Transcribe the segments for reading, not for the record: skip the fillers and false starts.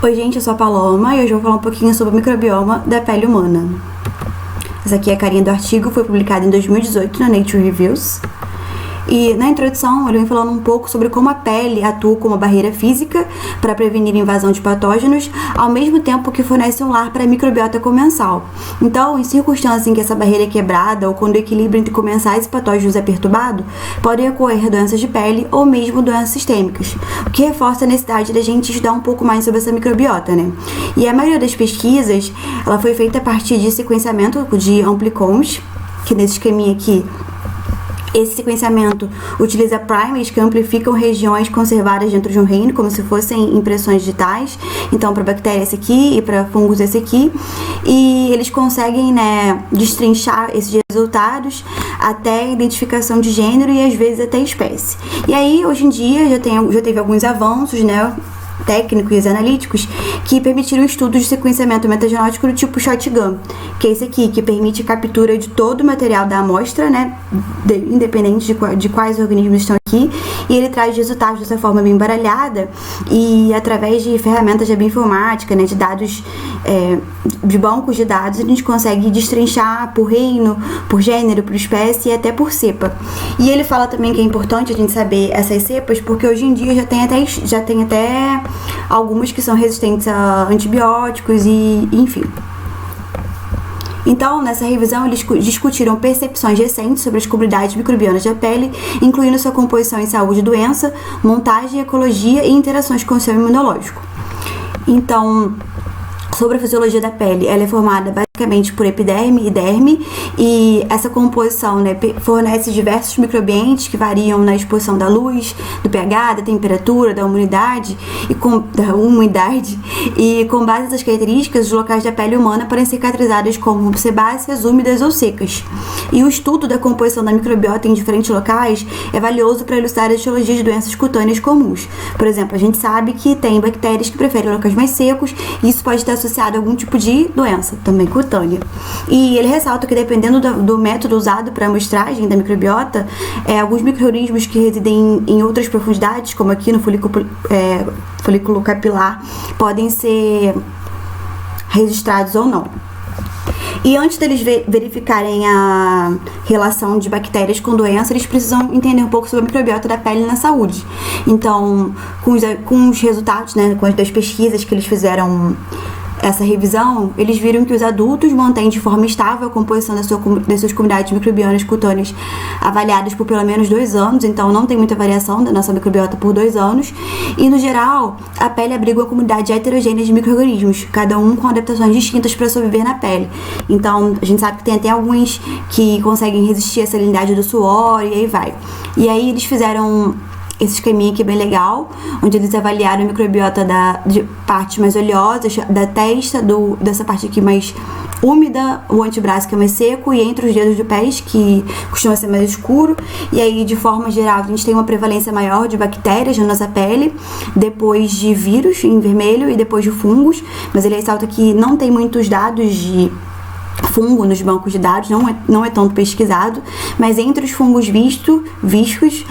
Oi gente, eu sou a Paloma e hoje eu vou falar um pouquinho sobre o microbioma da pele humana. Essa aqui é a carinha do artigo, foi publicado em 2018 na Nature Reviews. E na introdução ele vem falando um pouco sobre como a pele atua como barreira física para prevenir a invasão de patógenos, ao mesmo tempo que fornece um lar para a microbiota comensal. Então, em circunstâncias em que essa barreira é quebrada ou quando o equilíbrio entre comensais e patógenos é perturbado, podem ocorrer doenças de pele ou mesmo doenças sistêmicas, o que reforça a necessidade da gente estudar um pouco mais sobre essa microbiota, né? E a maioria das pesquisas, ela foi feita a partir de sequenciamento de amplicons, que nesse esqueminha aqui, esse sequenciamento utiliza primers que amplificam regiões conservadas dentro de um reino, como se fossem impressões digitais. Então, para bactéria esse aqui e para fungos esse aqui. E eles conseguem, destrinchar esses resultados até a identificação de gênero e às vezes até espécie. E aí, hoje em dia, já teve alguns avanços, técnicos e analíticos que permitiram o estudo de sequenciamento metagenótico do tipo shotgun, que é esse aqui, que permite a captura de todo o material da amostra, independente de quais organismos estão aqui, e ele traz resultados dessa forma bem embaralhada e através de ferramentas de bioinformática, de dados, de bancos de dados, a gente consegue destrinchar por reino, por gênero, por espécie e até por cepa. E ele fala também que é importante a gente saber essas cepas, porque hoje em dia já tem até algumas que são resistentes a antibióticos e enfim. Então, nessa revisão, eles discutiram percepções recentes sobre as comunidades microbianas da pele, incluindo sua composição em saúde e doença, montagem, ecologia e interações com o sistema imunológico. Então, sobre a fisiologia da pele, ela é formada basicamente por epiderme e derme, e essa composição fornece diversos microambientes que variam na exposição da luz, do pH, da temperatura, da umidade, e com base nessas características, os locais da pele humana podem ser caracterizados como sebáceas, úmidas ou secas. E o estudo da composição da microbiota em diferentes locais é valioso para ilustrar a etiologia de doenças cutâneas comuns. Por exemplo, a gente sabe que tem bactérias que preferem locais mais secos, e isso pode estar associado a algum tipo de doença, também cutânea. E ele ressalta que dependendo do método usado para a amostragem da microbiota, alguns micro-organismos que residem em outras profundidades, como aqui no folículo capilar, podem ser registrados ou não. E antes deles verificarem a relação de bactérias com doença, eles precisam entender um pouco sobre a microbiota da pele na saúde. Então, com os resultados, das pesquisas que eles fizeram essa revisão, eles viram que os adultos mantêm de forma estável a composição das suas comunidades microbianas cutâneas avaliadas por pelo menos 2 anos, então não tem muita variação da nossa microbiota por 2 anos, e no geral, a pele abriga uma comunidade heterogênea de micro-organismos, cada um com adaptações distintas para sobreviver na pele. Então, a gente sabe que tem até alguns que conseguem resistir à salinidade do suor, e aí vai. E aí eles fizeram esse esqueminha aqui bem legal, onde eles avaliaram a microbiota de partes mais oleosas, da testa, dessa parte aqui mais úmida, o antebraço que é mais seco, e entre os dedos de pés, que costuma ser mais escuro. E aí, de forma geral, a gente tem uma prevalência maior de bactérias na nossa pele, depois de vírus em vermelho e depois de fungos, mas ele ressalta que não tem muitos dados de fungo nos bancos de dados, não é tanto pesquisado, mas entre os fungos viscos,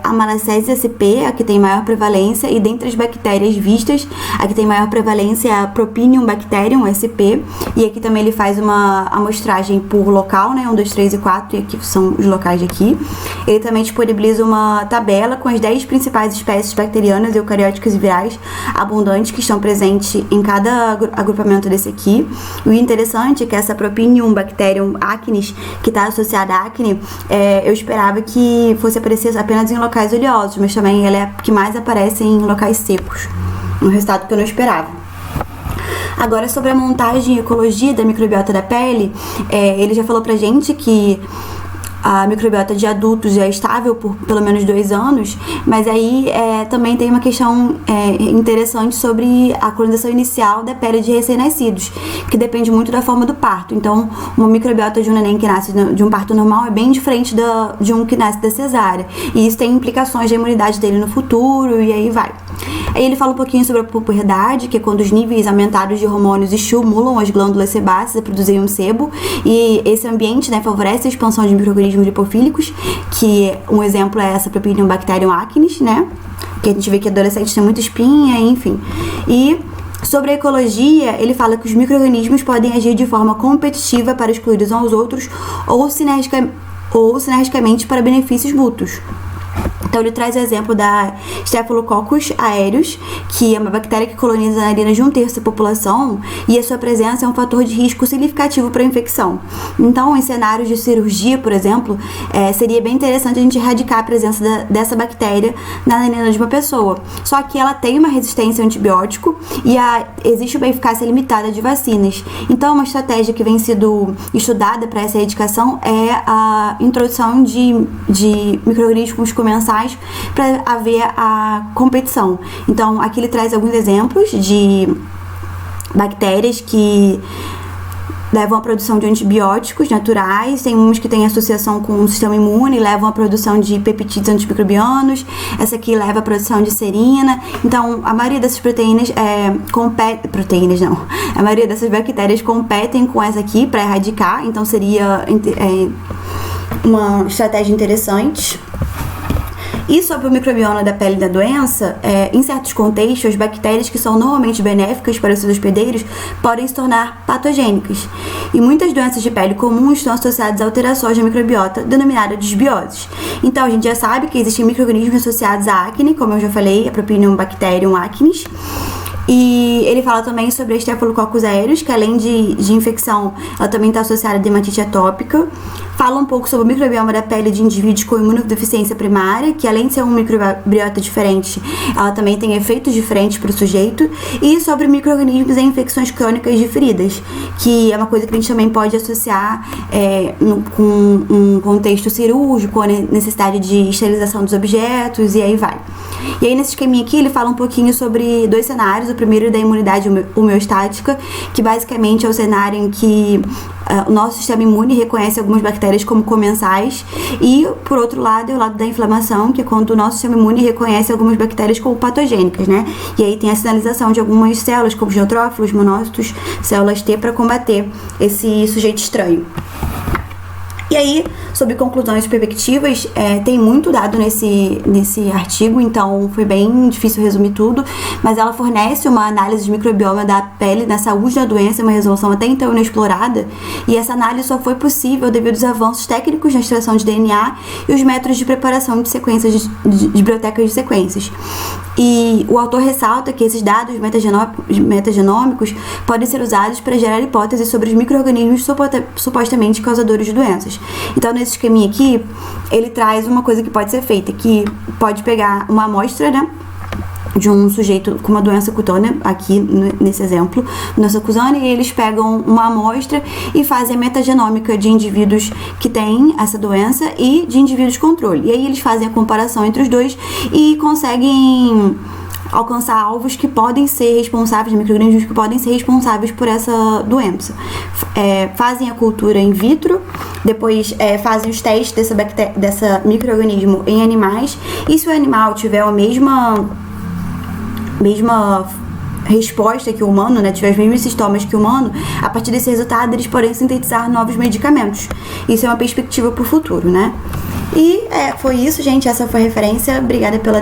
a Malacésia sp, a que tem maior prevalência, e dentre as bactérias vistas, a que tem maior prevalência é a Propinium bacterium, sp, e aqui também ele faz uma amostragem por local, 1, 2, 3 e 4, e aqui são os locais de aqui. Ele também disponibiliza uma tabela com as 10 principais espécies bacterianas, eucarióticas e virais abundantes que estão presentes em cada agrupamento desse aqui. E o interessante é que essa Propinium bacterium acnes, que está associada à acne, eu esperava que fosse aparecer apenas em locais oleosos, mas também ela é a que mais aparece em locais secos, um resultado que eu não esperava. Agora, sobre a montagem e ecologia da microbiota da pele, ele já falou pra gente que a microbiota de adultos é estável por pelo menos 2 anos, mas aí também tem uma questão interessante sobre a colonização inicial da pele de recém-nascidos, que depende muito da forma do parto. Então, uma microbiota de um neném que nasce de um parto normal é bem diferente de um que nasce da cesárea, e isso tem implicações da imunidade dele no futuro, e aí vai. Aí ele fala um pouquinho sobre a puberdade, que é quando os níveis aumentados de hormônios estimulam as glândulas sebáceas a produzirem um sebo, e esse ambiente favorece a expansão de micro-organismos lipofílicos, que um exemplo é essa Propionibacterium acnes, que a gente vê que adolescentes têm muita espinha, enfim. E Sobre a ecologia, ele fala que os micro-organismos podem agir de forma competitiva para excluir uns aos outros ou sinergicamente para benefícios mútuos. Então ele traz o exemplo da Staphylococcus aureus, que é uma bactéria que coloniza narinas de 1/3 da população, e a sua presença é um fator de risco significativo para a infecção. Então, em cenários de cirurgia, por exemplo, seria bem interessante a gente erradicar a presença dessa bactéria na narina de uma pessoa. Só que ela tem uma resistência ao antibiótico e existe uma eficácia limitada de vacinas. Então, uma estratégia que vem sendo estudada para essa erradicação é a introdução de micro-organismos comensais para haver a competição. Então, aqui ele traz alguns exemplos de bactérias que levam à produção de antibióticos naturais, tem uns que têm associação com o sistema imune, levam à produção de peptídeos antimicrobianos, essa aqui leva à produção de serina. Então, a maioria dessas a maioria dessas bactérias competem com essa aqui para erradicar, então seria uma estratégia interessante. E sobre o microbioma da pele da doença, em certos contextos, as bactérias que são normalmente benéficas para os seus hospedeiros podem se tornar patogênicas. E muitas doenças de pele comuns estão associadas a alterações na microbiota, denominadas desbioses. Então, a gente já sabe que existem micro-organismos associados à acne, como eu já falei, a Propionibacterium acnes. E ele fala também sobre a Staphylococcus aureus, que além de infecção, ela também está associada a dermatite atópica. Fala um pouco sobre o microbioma da pele de indivíduos com imunodeficiência primária, que além de ser um microbiota diferente, ela também tem efeitos diferentes para o sujeito. E sobre micro-organismos em infecções crônicas de feridas, que é uma coisa que a gente também pode associar com um contexto cirúrgico, a necessidade de esterilização dos objetos, e aí vai. E aí, nesse esqueminha aqui, ele fala um pouquinho sobre 2 cenários. O primeiro é da imunidade homeostática, que basicamente é o cenário em que o nosso sistema imune reconhece algumas bactérias como comensais, e por outro lado é o lado da inflamação, que é quando o nosso sistema imune reconhece algumas bactérias como patogênicas, né? E aí tem a sinalização de algumas células, como os neutrófilos, monócitos, células T, para combater esse sujeito estranho. E aí, sobre conclusões e perspectivas, tem muito dado nesse artigo, então foi bem difícil resumir tudo, mas ela fornece uma análise de microbioma da pele na saúde da doença, uma resolução até então inexplorada, e essa análise só foi possível devido aos avanços técnicos na extração de DNA e os métodos de preparação de sequências de bibliotecas de sequências. E o autor ressalta que esses dados metagenômicos podem ser usados para gerar hipóteses sobre os micro-organismos supostamente causadores de doenças. Então, nesse esqueminha aqui, ele traz uma coisa que pode ser feita, que pode pegar uma amostra, né, de um sujeito com uma doença cutânea, aqui nesse exemplo, doença cutânea, e eles pegam uma amostra e fazem a metagenômica de indivíduos que têm essa doença e de indivíduos controle. E aí eles fazem a comparação entre os dois e conseguem alcançar alvos que podem ser responsáveis, micro-organismos que podem ser responsáveis por essa doença. Fazem a cultura in vitro, depois fazem os testes dessa micro-organismo em animais, e se o animal tiver a mesma resposta que o humano, né, tiver os mesmos sintomas que o humano, a partir desse resultado eles podem sintetizar novos medicamentos. Isso é uma perspectiva para o futuro, né? E foi isso, gente. Essa foi a referência. Obrigada pela